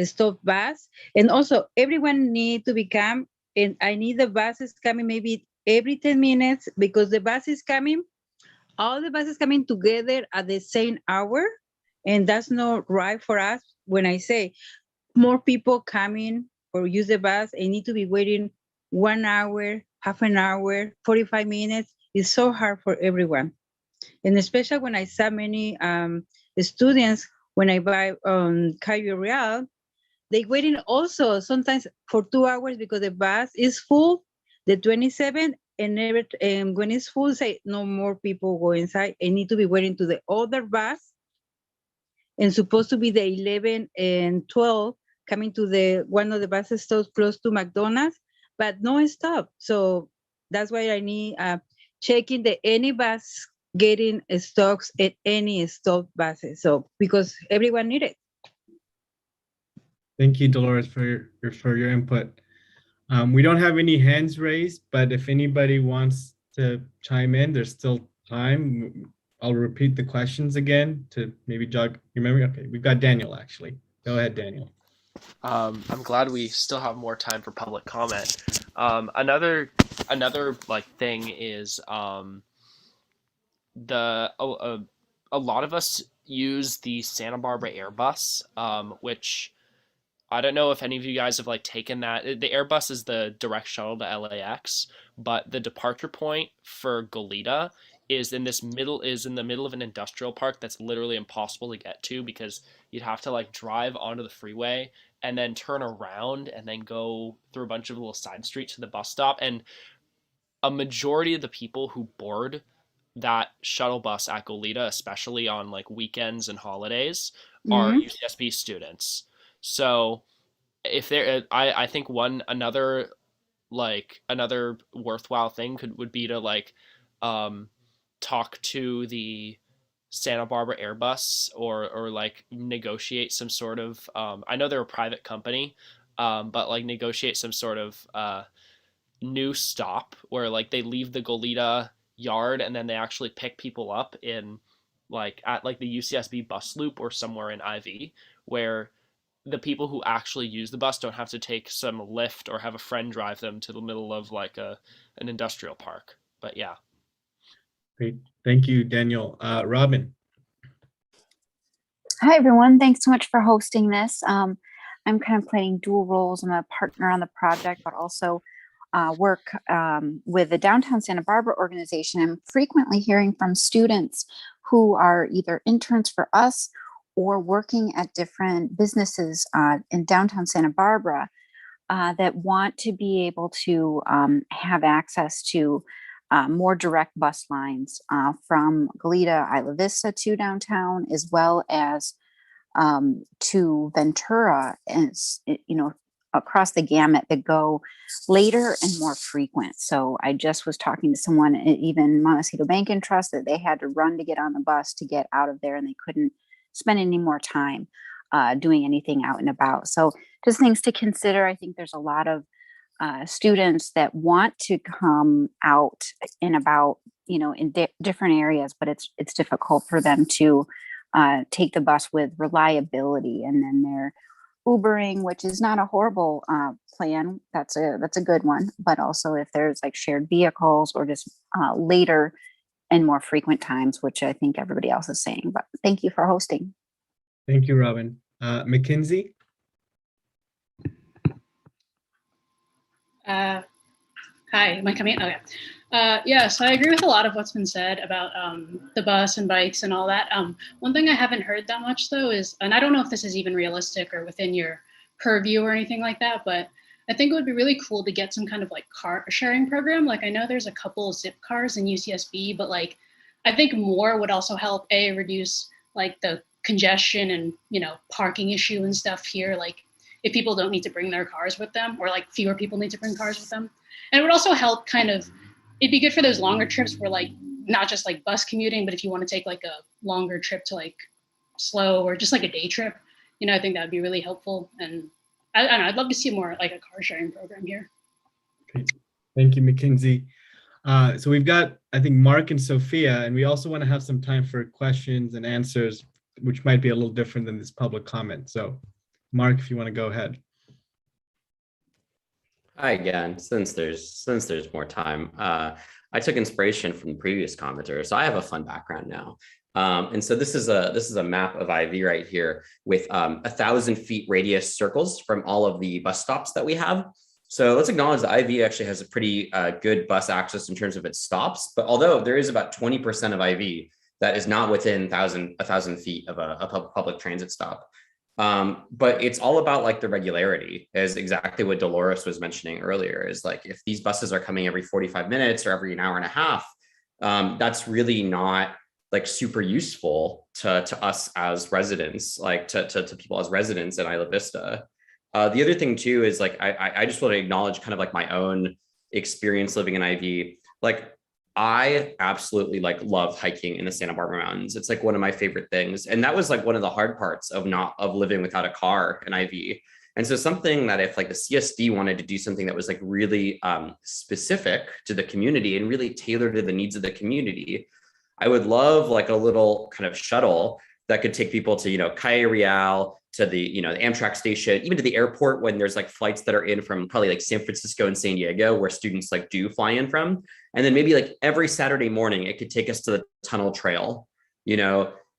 stop bus. And also everyone need to become, and I need the buses coming maybe every 10 minutes because the bus is coming, all the buses coming together at the same hour. And that's not right for us. When I say more people coming or use the bus, I need to be waiting 1 hour, half an hour, 45 minutes. It's so hard for everyone. And especially when I saw many students, when I buy Cayo Real, they waiting also sometimes for 2 hours because the bus is full, the 27, and when it's full, say no more people go inside. I need to be waiting to the other bus, and supposed to be the 11 and 12 coming to the one of the bus stops close to McDonald's, but no stop. So that's why I need checking any bus getting stocks at any stop buses. So because everyone need it. Thank you, Dolores, for your input. We don't have any hands raised, but if anybody wants to chime in, there's still time. I'll repeat the questions again to maybe jog your memory. Okay, we've got Daniel actually. Go ahead, Daniel. I'm glad we still have more time for public comment. Another like thing is a lot of us use the Santa Barbara Airbus, which I don't know if any of you guys have like taken that. The Airbus is the direct shuttle to LAX, but the departure point for Goleta is in the middle of an industrial park that's literally impossible to get to, because you'd have to like drive onto the freeway and then turn around and then go through a bunch of little side streets to the bus stop. And a majority of the people who board that shuttle bus at Goleta, especially on like weekends and holidays, are UCSB students. So if there, I think another worthwhile thing would be to like talk to the Santa Barbara Airbus, or like negotiate some sort of I know they're a private company, but like negotiate some sort of new stop where like they leave the Goleta yard and then they actually pick people up in like at like the UCSB bus loop or somewhere in IV, where the people who actually use the bus don't have to take some lift or have a friend drive them to the middle of like an industrial park. But yeah. Great. Thank you, Daniel. Robin. Hi, everyone. Thanks so much for hosting this. I'm kind of playing dual roles. I'm a partner on the project, but also work with the Downtown Santa Barbara organization. I'm frequently hearing from students who are either interns for us or working at different businesses in downtown Santa Barbara that want to be able to have access to more direct bus lines from Goleta, Isla Vista to downtown, as well as to Ventura, and across the gamut that go later and more frequent. So I just was talking to someone, even Montecito Bank and Trust, that they had to run to get on the bus to get out of there, and they couldn't spend any more time doing anything out and about. So just things to consider. I think there's a lot of students that want to come out and about, in different areas, but it's difficult for them to take the bus with reliability. And then they're Ubering, which is not a horrible plan. That's a good one. But also if there's like shared vehicles or just later and more frequent times, which I think everybody else is saying. But thank you for hosting. Thank you, Robin. Mackenzie? Hi, am I coming in? Okay. Yeah, so I agree with a lot of what's been said about the bus and bikes and all that. One thing I haven't heard that much though is, and I don't know if this is even realistic or within your purview or anything like that, but I think it would be really cool to get some kind of like car sharing program. Like I know there's a couple of zip cars in UCSB, but like I think more would also help reduce like the congestion and parking issue and stuff here. Like if people don't need to bring their cars with them, or like fewer people need to bring cars with them. And it would also help it'd be good for those longer trips where like not just like bus commuting, but if you want to take like a longer trip to like slow or just like a day trip, I think that would be really helpful. And I don't know, I'd love to see more like a car sharing program here. Great. Thank you, Mackenzie. So we've got, I think, Mark and Sophia, and we also want to have some time for questions and answers, which might be a little different than this public comment. So Mark, if you want to go ahead. Hi again, since there's more time. I took inspiration from the previous commenter, so I have a fun background now. And so this is a map of IV right here with 1,000 feet radius circles from all of the bus stops that we have. So let's acknowledge that IV actually has a pretty good bus access in terms of its stops, but although there is about 20% of IV that is not within 1,000 feet of a public transit stop. But it's all about like the regularity, is exactly what Dolores was mentioning earlier, is like if these buses are coming every 45 minutes or every an hour and a half, that's really not like super useful to us as residents, like to people as residents in Isla Vista. The other thing too is like I just want to acknowledge kind of like my own experience living in IV. Like I absolutely like love hiking in the Santa Barbara Mountains. It's like one of my favorite things. And that was like one of the hard parts of living without a car in IV. And so something that if like the CSD wanted to do something that was like really specific to the community and really tailored to the needs of the community, I would love like a little kind of shuttle that could take people to, Calle Real, to the, the Amtrak station, even to the airport when there's like flights that are in from probably like San Francisco and San Diego, where students like do fly in from. And then maybe like every Saturday morning, it could take us to the tunnel trail,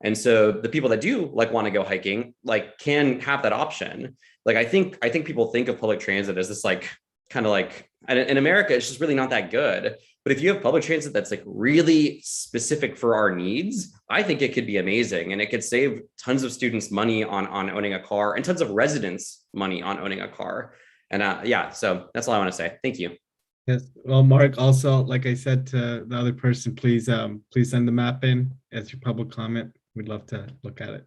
And so the people that do like want to go hiking, like can have that option. Like, I think people think of public transit as this like kind of like, in America, it's just really not that good. But if you have public transit that's like really specific for our needs, I think it could be amazing. And it could save tons of students money on owning a car and tons of residents money on owning a car. And yeah, so that's all I want to say. Thank you. Yes. Well, Mark, also, like I said to the other person, please send the map in as your public comment. We'd love to look at it.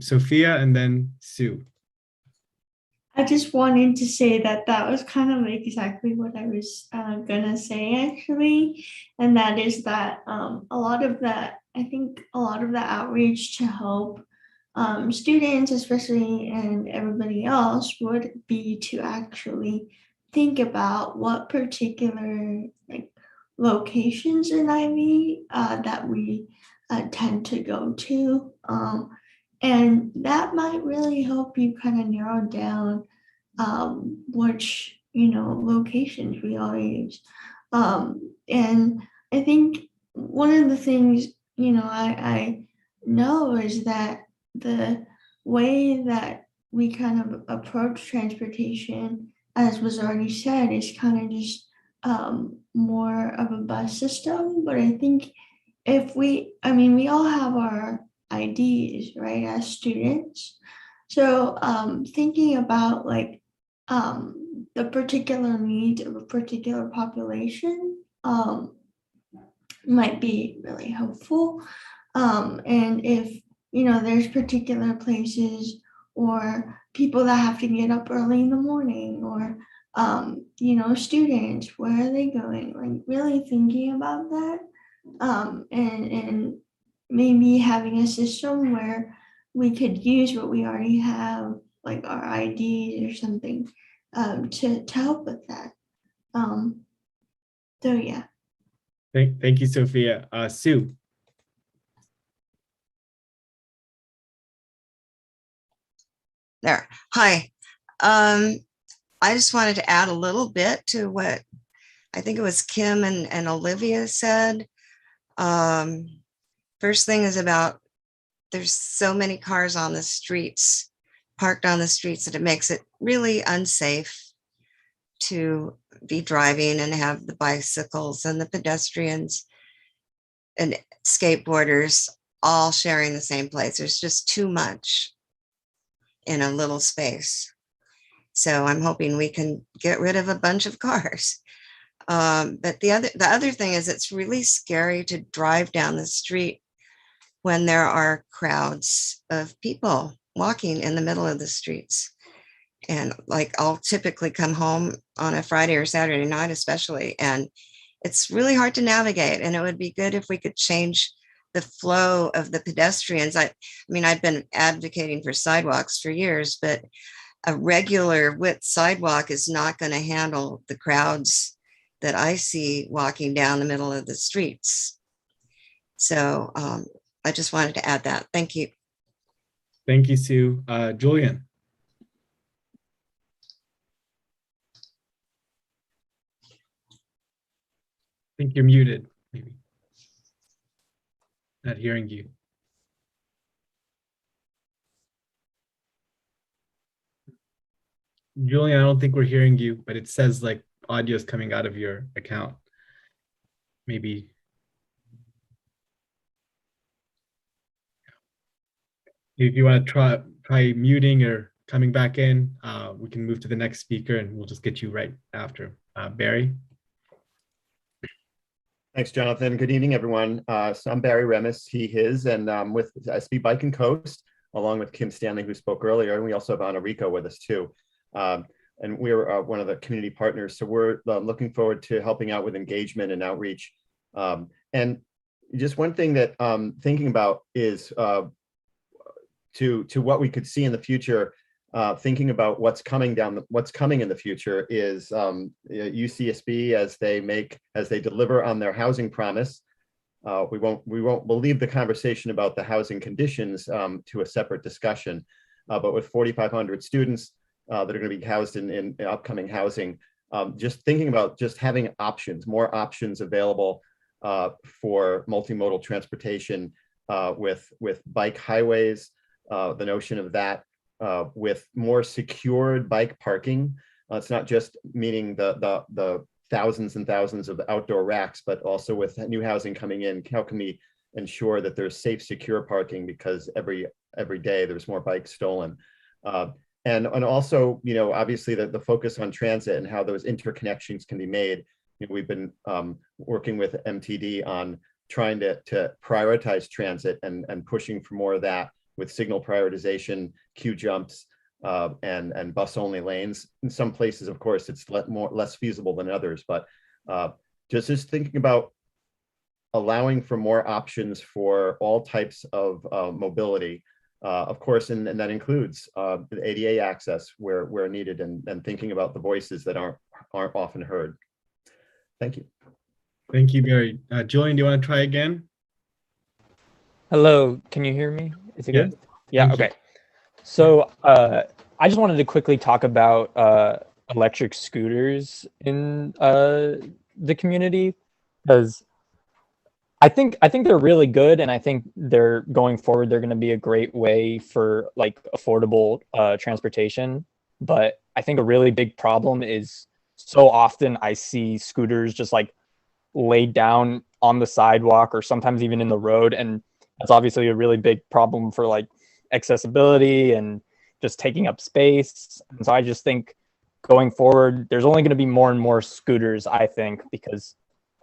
Sophia and then Sue. I just wanted to say that that was kind of exactly what I was gonna say actually, and that is that a lot of that, I think a lot of the outreach to help students, especially, and everybody else would be to actually think about what particular locations in Ivy that we tend to go to. And that might really help you kind of narrow down which, locations we all use. And I think one of the things, I know is that the way that we kind of approach transportation, as was already said, is kind of just more of a bus system. But I think we all have our IDs, right, as students. So thinking about the particular needs of a particular population might be really helpful. And if, there's particular places or people that have to get up early in the morning, or, students, where are they going? Really thinking about that. And maybe having a system where we could use what we already have, like our IDs or something, to help with that. So yeah. Thank you, Sophia. Sue. There. Hi. I just wanted to add a little bit to what I think it was Kim and Olivia said. First thing is about there's so many cars on the streets, parked on the streets, that it makes it really unsafe to be driving and have the bicycles and the pedestrians and skateboarders all sharing the same place. There's just too much in a little space. So I'm hoping we can get rid of a bunch of cars. But the other thing is, it's really scary to drive down the street when there are crowds of people walking in the middle of the streets. And I'll typically come home on a Friday or Saturday night, especially, and it's really hard to navigate. And it would be good if we could change the flow of the pedestrians. I mean, I've been advocating for sidewalks for years, but a regular width sidewalk is not going to handle the crowds that I see walking down the middle of the streets. So I just wanted to add that. Thank you. Thank you, Sue. Julian. I think you're muted, maybe. Not hearing you. Julian, I don't think we're hearing you, but it says like audio is coming out of your account. Maybe. If you want to try muting or coming back in, we can move to the next speaker and we'll just get you right after. Barry. Thanks, Jonathan. Good evening, everyone. So I'm Barry Remis, he, his, and with SB Bike and Coast, along with Kim Stanley, who spoke earlier, and we also have Anna Rico with us too. And we're one of the community partners. So we're looking forward to helping out with engagement and outreach. And just one thing that I'm thinking about is to what we could see in the future. Thinking about what's coming in the future is UCSB as they deliver on their housing promise. We'll leave the conversation about the housing conditions to a separate discussion. But with 4,500 students that are going to be housed in upcoming housing, just thinking about just having options, more options available for multimodal transportation with bike highways, the notion of that. With more secured bike parking, It's not just meeting the thousands and thousands of outdoor racks, but also with new housing coming in, how can we ensure that there's safe, secure parking, because every day there's more bikes stolen. And also, you know, obviously the focus on transit and how those interconnections can be made. You know, we've been working with MTD on trying to prioritize transit and pushing for more of that with signal prioritization, queue jumps, and bus only lanes. In some places, of course, it's less feasible than others, but just thinking about allowing for more options for all types of mobility, of course, and that includes the ADA access where needed, and thinking about the voices that aren't often heard. Thank you. Thank you, Barry. Julian, do you want to try again? Hello, can you hear me? Is it good? Yeah, Thank you. okay. So I just wanted to quickly talk about electric scooters in the community, because I think they're really good, and I think they're going forward. They're going to be a great way for like affordable transportation. But I think a really big problem is so often I see scooters just like laid down on the sidewalk or sometimes even in the road, and that's obviously a really big problem for like accessibility and just taking up space. And so I just think going forward, there's only going to be more and more scooters, I think, because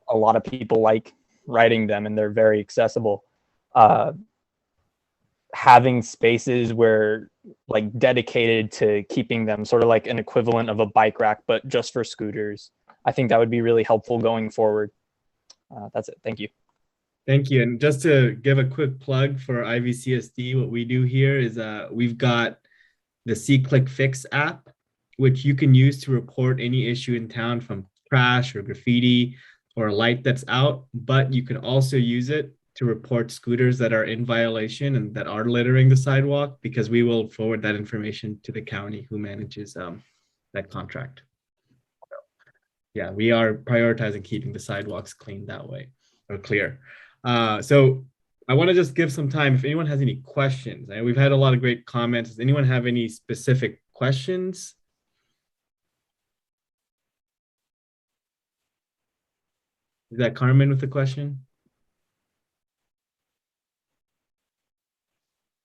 a lot of people like riding them and they're very accessible. Having spaces where like dedicated to keeping them, sort of like an equivalent of a bike rack, but just for scooters, I think that would be really helpful going forward. That's it. Thank you. Thank you. And just to give a quick plug for IVCSD, what we do here is we've got the C-Click Fix app, which you can use to report any issue in town, from trash or graffiti or a light that's out, but you can also use it to report scooters that are in violation and that are littering the sidewalk, because we will forward that information to the county who manages that contract. Yeah, we are prioritizing keeping the sidewalks clean that way, or clear. So I want to just give some time if anyone has any questions. We've had a lot of great comments. Does anyone have any specific questions? Is that Carmen with the question?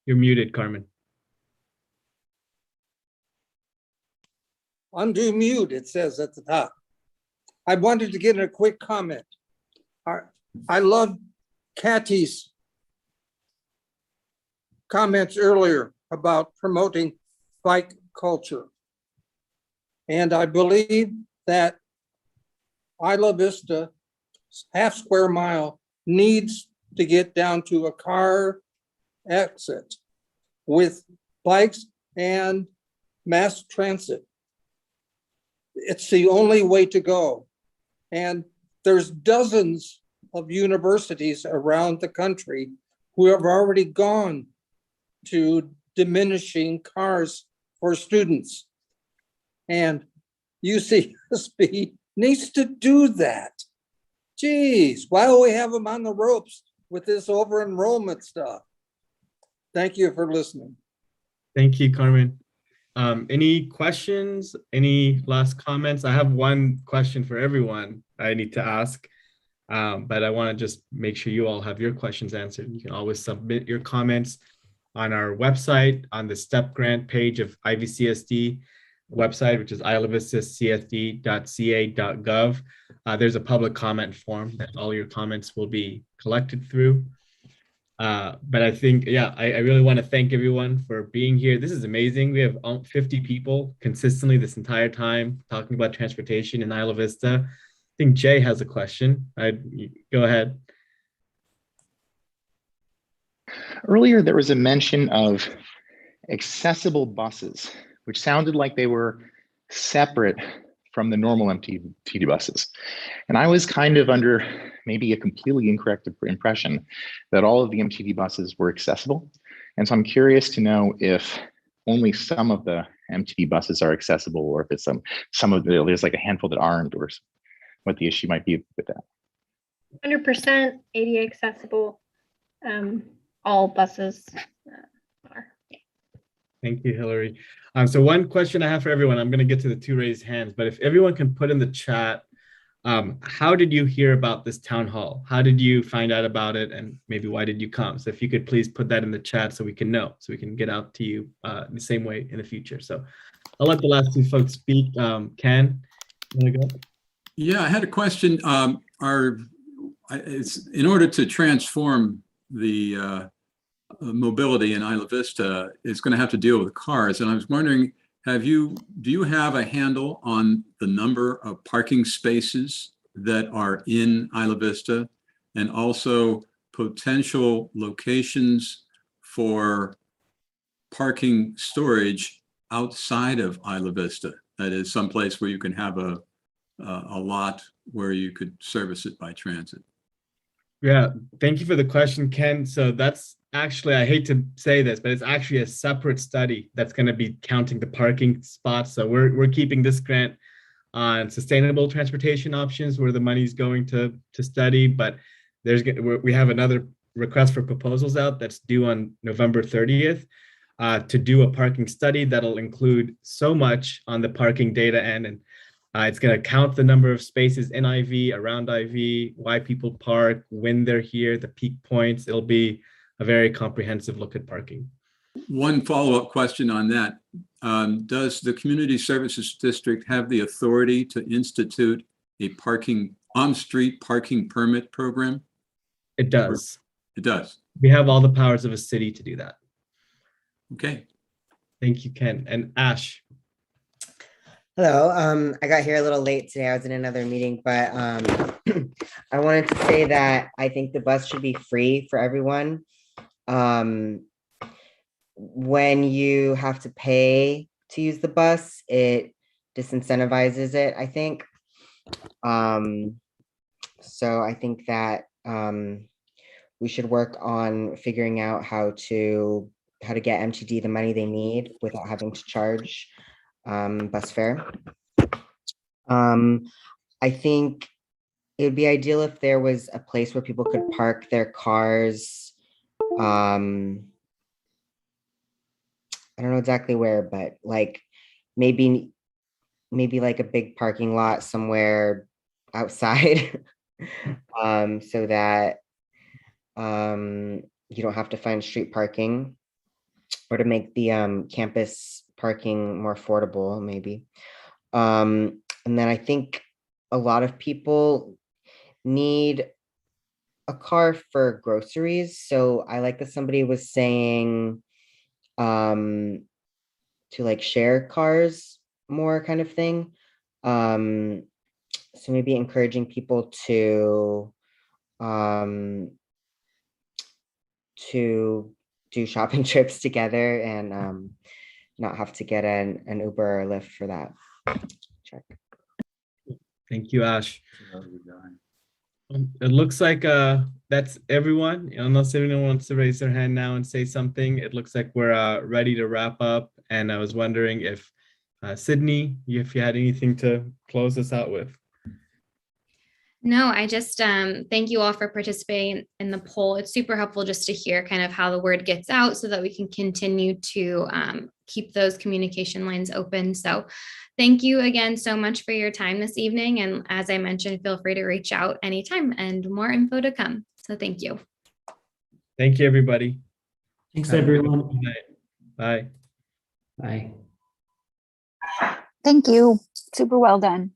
You're muted, Carmen. Undo mute, it says at the top. I wanted to get in a quick comment. I love Kathy's comments earlier about promoting bike culture. And I believe that Isla Vista half square mile needs to get down to a car exit with bikes and mass transit. It's the only way to go. And there's dozens of universities around the country who have already gone to diminishing cars for students. And UCSB needs to do that. Geez, why do we have them on the ropes with this over-enrollment stuff? Thank you for listening. Thank you, Carmen. Any questions? Any last comments? I have one question for everyone I need to ask, but I want to just make sure you all have your questions answered. You can always submit your comments on our website, on the STEP grant page of IVCSD website, which is islavistacsd.ca.gov. There's a public comment form that all your comments will be collected through. But I think, yeah, I really want to thank everyone for being here. This is amazing. We have 50 people consistently this entire time talking about transportation in Isla Vista. I think Jay has a question. Go ahead. Earlier, there was a mention of accessible buses, which sounded like they were separate from the normal MTD buses. And I was kind of under maybe a completely incorrect impression that all of the MTD buses were accessible. And so I'm curious to know if only some of the MTD buses are accessible, or if it's there's like a handful that aren't, or what the issue might be with that. 100% ADA accessible. All buses are. Thank you, Hillary. So one question I have for everyone, I'm going to get to the 2 raised hands, but if everyone can put in the chat, how did you hear about this town hall? How did you find out about it? And maybe why did you come? So if you could please put that in the chat so we can know, so we can get out to you the same way in the future. So I'll let the last 2 folks speak. Ken, you want to go? Yeah, I had a question. It's in order to transform the mobility in Isla Vista, it's going to have to deal with cars. And I was wondering, do you have a handle on the number of parking spaces that are in Isla Vista, and also potential locations for parking storage outside of Isla Vista? That is, someplace where you can have a lot where you could service it by transit. Yeah, thank you for the question, Ken. So that's actually, I hate to say this, but it's actually a separate study that's going to be counting the parking spots. So we're keeping this grant on sustainable transportation options, where the money's going to study. But we have another request for proposals out that's due on November 30th to do a parking study that'll include so much on the parking data end, and it's going to count the number of spaces in IV, around IV, why people park, when they're here, the peak points. It'll be a very comprehensive look at parking. One follow-up question on that. Does the Community Services District have the authority to institute a on-street parking permit program? It does. It does. We have all the powers of a city to do that. Okay. Thank you, Ken. And Ash. Hello, I got here a little late today. I was in another meeting, but I wanted to say that I think the bus should be free for everyone. When you have to pay to use the bus, it disincentivizes it, I think. So I think that we should work on figuring out how to get MTD the money they need without having to charge bus fare. I think it would be ideal if there was a place where people could park their cars. I don't know exactly where, but like maybe like a big parking lot somewhere outside, so that you don't have to find street parking, or to make the campus parking more affordable, maybe. And then I think a lot of people need a car for groceries. So I like that somebody was saying to like share cars more, kind of thing. So maybe encouraging people to do shopping trips together, and not have to get an Uber or a Lyft for that. Check. Thank you, Ash. It looks like that's everyone. Unless anyone wants to raise their hand now and say something, it looks like we're ready to wrap up. And I was wondering if Sydney, if you had anything to close us out with. No, I just thank you all for participating in the poll. It's super helpful just to hear kind of how the word gets out, so that we can continue to keep those communication lines open. So thank you again so much for your time this evening. And as I mentioned, feel free to reach out anytime, and more info to come. So thank you. Thank you, everybody. Thanks, everyone. Bye. Bye. Thank you. Super well done.